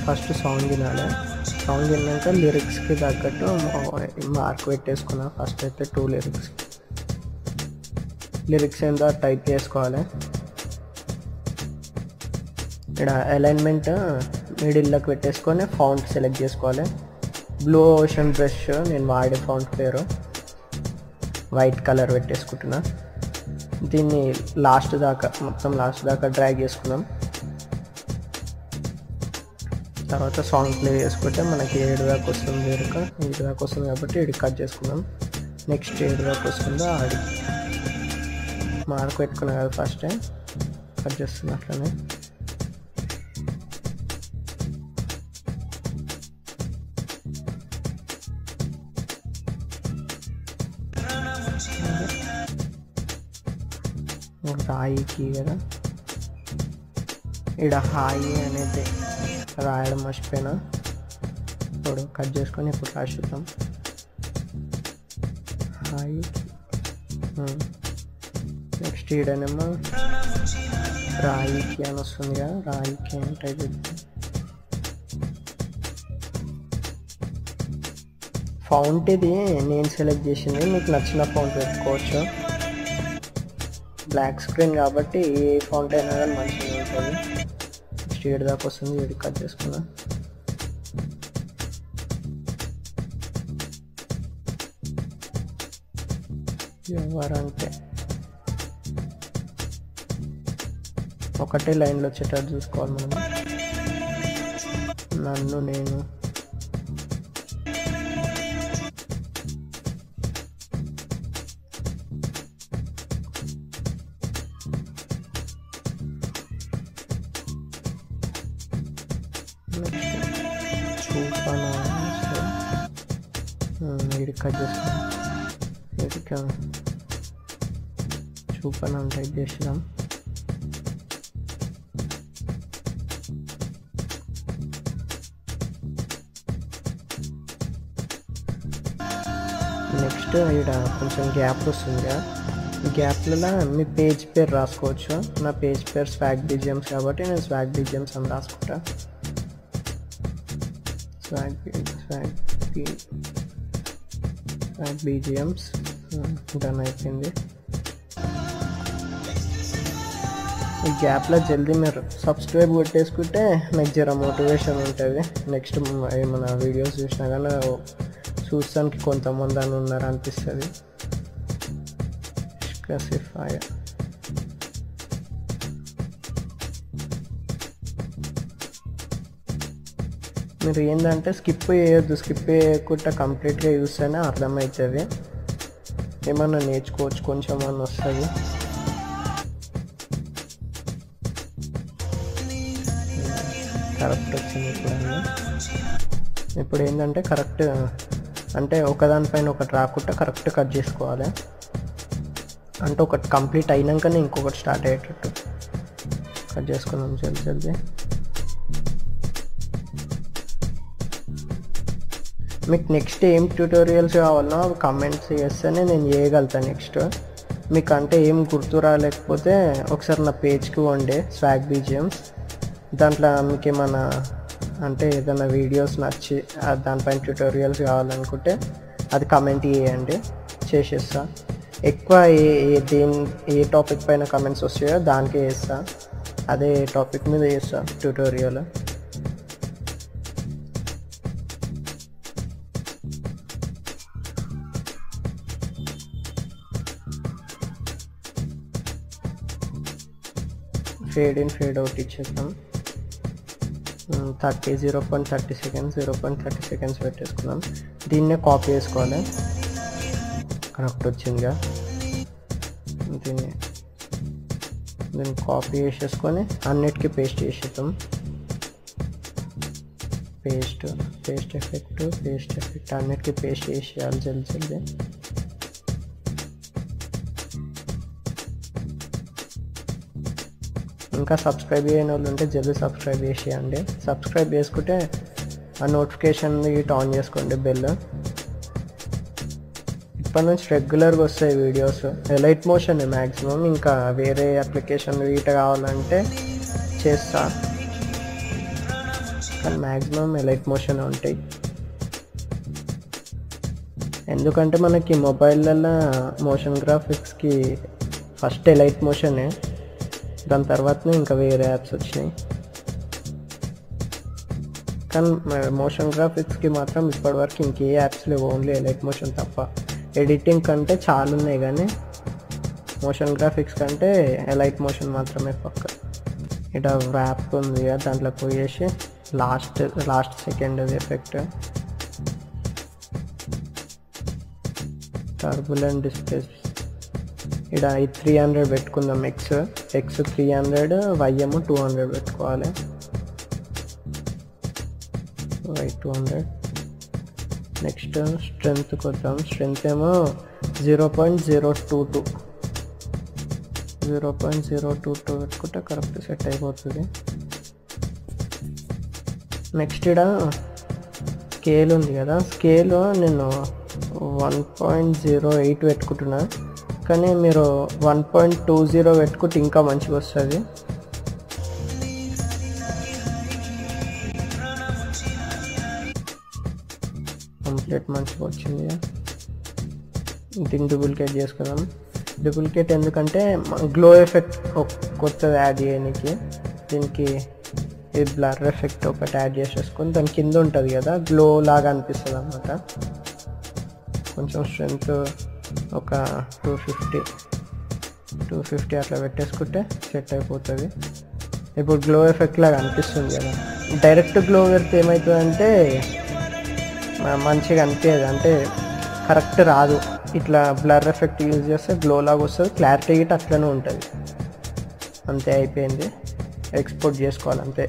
First song వినాలి. Song విన్నాక లిరిక్స్కి తగ్గట్టు మార్క్ పెట్టేసుకున్నా. ఫస్ట్ అయితే 2 లిరిక్స్ ఏందో టైప్ చేసుకోవాలి. ఇక్కడ అలైన్మెంట్ మిడిల్లోకి పెట్టేసుకొని ఫాంట్ సెలెక్ట్ చేసుకోవాలి. బ్లూ ఓషన్ బ్రష్ నేను వాడే ఫాంట్ పేరు వైట్ కలర్ పెట్టేసుకుంటున్నా. దీన్ని మొత్తం లాస్ట్ దాకా డ్రాగ్ చేసుకున్నాం. తర్వాత సాంగ్ ప్లే చేసుకుంటే మనకి 7 దాకా వస్తుంది. లిరిక్ 7 దాకా వస్తుంది కాబట్టి ఇది కట్ చేసుకుందాం. నెక్స్ట్ 7 దాకా వస్తుందో ఆడి మార్క్ పెట్టుకున్నా కదా, ఫస్ట్ కట్ చేస్తున్నా. అట్లనే రాయికి కదా ఇక్కడ హాయి అనేది రాయడం మర్చిపోయినా. ఇప్పుడు కట్ చేసుకొని ఇప్పుడు రాసిద్దాం. హాయి. నెక్స్ట్ ఈడనేమో రాయికి అని వస్తుంది కదా, రాయికి అని టైప్ చేద్దాం. ఫౌంట్ ఇది నేను సెలెక్ట్ చేసింది, మీకు నచ్చిన ఫౌంట్ పెట్టుకోవచ్చు. బ్లాక్ స్క్రీన్ కాబట్టి ఏ ఫౌంట్ అయినా కానీ మంచిగా ఉంటుంది. నెక్స్ట్ 7 దాకా వస్తుంది. 7 కట్ చేసుకున్నా. ఎవరంటే ఒకటే లైన్లో వచ్చేటట్టు చూసుకోవాలి మనం. నన్ను నేను చూపనా ఇది కట్ చేస్తాం. ఇది చూపనా టైప్ చేసినాం. నెక్స్ట్ ఇక్కడ కొంచెం గ్యాప్ వస్తుంది. గ్యాప్లలో మీ పేజ్ పేరు రాసుకోవచ్చు. నా పేజ్ పేరు Swag.bgms కాబట్టి నేను Swag.bgms అని రాసుకుంటా. Swag.bgms డన్ అయిపోయింది. ఈ గ్యాప్లో జల్దీ మీరు సబ్స్క్రైబ్ కొట్టేసుకుంటే నాకు జర మోటివేషన్ ఉంటుంది. నెక్స్ట్ ఏమైనా వీడియోస్ చూసినా కానీ చూస్తానికి కొంతమంది అని ఉన్నారు అనిపిస్తుంది. మీరు ఏంటంటే స్కిప్ చేయొద్దు. స్కిప్ చేయకుండా కంప్లీట్గా చూస్తేనే అర్థమవుతుంది. ఏమన్నా నేర్చుకోవచ్చు, కొంచెం అని వస్తుంది. కరెక్ట్ వచ్చింది ఇప్పుడు ఏంటంటే కరెక్ట్ అంటే ఒకదానిపైన ఒకటి రాకుండా కరెక్ట్ కట్ చేసుకోవాలి. అంటే ఒకటి కంప్లీట్ అయినాకనే ఇంకొకటి స్టార్ట్ అయ్యేటట్టు కట్ చేసుకుందాం జల్దీ. మీకు నెక్స్ట్ ఏం ట్యూటోరియల్స్ కావాలన్నా కమెంట్స్ చేస్తేనే నేను చేయగలుగుతాను. నెక్స్ట్ మీకు అంటే ఏం గుర్తు రాలేకపోతే ఒకసారి నా పేజ్కి వండే Swag.bgms. దాంట్లో మీకు ఏమైనా అంటే ఏదైనా వీడియోస్ నచ్చి దానిపైన ట్యూటోరియల్స్ కావాలనుకుంటే అది కమెంట్ చేయండి, చేసేస్తా. ఎక్కువ ఏ టాపిక్ పైన కమెంట్స్ వస్తాయో దానికే చేస్తా. అదే టాపిక్ మీద చేస్తా tutorial. Fade in fade out ఇచ్చేద్దాం. 0.30 సెకండ్స్ పెట్టేసుకున్నాం. దీన్నే కాపీ చేసుకోవాలి. కరెక్ట్ వచ్చిందిగా. దీన్ని కాపీ చేసేసుకొని అన్నిటికీ పేస్ట్ చేసేద్దాం. పేస్ట్ ఎఫెక్ట్ అన్నిటికీ పేస్ట్ చేసేయాలి జల్దీ. ఇంకా సబ్స్క్రైబ్ చేయని వాళ్ళు ఉంటే జల్దీ సబ్స్క్రైబ్ చేసేయండి. సబ్స్క్రైబ్ చేసుకుంటే ఆ నోటిఫికేషన్ ఆన్ చేసుకోండి బెల్. ఇప్పటి నుంచి రెగ్యులర్గా వస్తాయి వీడియోస్. Elite motion maximum. ఇంకా వేరే అప్లికేషన్ వీట కావాలంటే చేస్తా. కానీ మ్యాక్సిమం ఎలైట్ మోషన్ ఉంటాయి. ఎందుకంటే మనకి మొబైల్లో మోషన్ గ్రాఫిక్స్కి ఫస్ట్ ఎలైట్ మోషనే, దాని తర్వాతనే ఇంకా వేరే యాప్స్ వచ్చినాయి. కానీ మోషన్ గ్రాఫిక్స్కి మాత్రం ఇప్పటివరకు ఇంకే యాప్స్ లేవు, ఓన్లీ ఎలైట్ మోషన్ తప్ప. ఎడిటింగ్ కంటే చాలా ఉన్నాయి కానీ మోషన్ గ్రాఫిక్స్ కంటే ఎలైట్ మోషన్ మాత్రమే పక్క. ఇట్లా ర్యాప్ ఉంది కదా, దాంట్లో పోయేసి last second effect turbulent displace. ఇక్కడ 300 పెట్టుకుందాం, ఎక్స్ 300, వైఎం 200 పెట్టుకోవాలి. వై 200. నెక్స్ట్ స్ట్రెంగ్త్కి వద్దాం. స్ట్రెంగ్త్ ఏమో 0.022 పెట్టుకుంటే కరెక్ట్ సెట్ అయిపోతుంది. నెక్స్ట్ ఇక్కడ స్కేల్ ఉంది కదా, స్కేల్ నేను 1.08 పెట్టుకుంటున్నా, కానీ మీరు 1.20 పెట్టుకుంటే ఇంకా మంచిగా వస్తుంది. కంప్లీట్ మంచిగా వచ్చింది. దీన్ని డూప్లికేట్ చేసుకుందాం. డూప్లికేట్ ఎందుకంటే గ్లో ఎఫెక్ట్ కొత్తది యాడ్ చేయడానికి, దీనికి ఈ బ్లర్ ఎఫెక్ట్ ఒకటి యాడ్ చేసేసుకొని దాని కింద ఉంటుంది కదా, గ్లో లాగా అనిపిస్తుంది అన్నమాట. కొంచెం స్ట్రెంత్ ఒక 250 అట్లా పెట్టేసుకుంటే సెట్ అయిపోతుంది. ఇప్పుడు గ్లో ఎఫెక్ట్ లాగా అనిపిస్తుంది కదా. డైరెక్ట్ గ్లో పెడితే ఏమవుతుందంటే మంచిగా అనిపించదు, అంటే కరెక్ట్ రాదు. ఇట్లా బ్లర్ ఎఫెక్ట్ యూజ్ చేస్తే గ్లో లాగా వస్తుంది, క్లారిటీ గిట్ అట్లనే ఉంటుంది. అంతే, అయిపోయింది. ఎక్స్పోర్ట్ చేసుకోవాలి అంతే.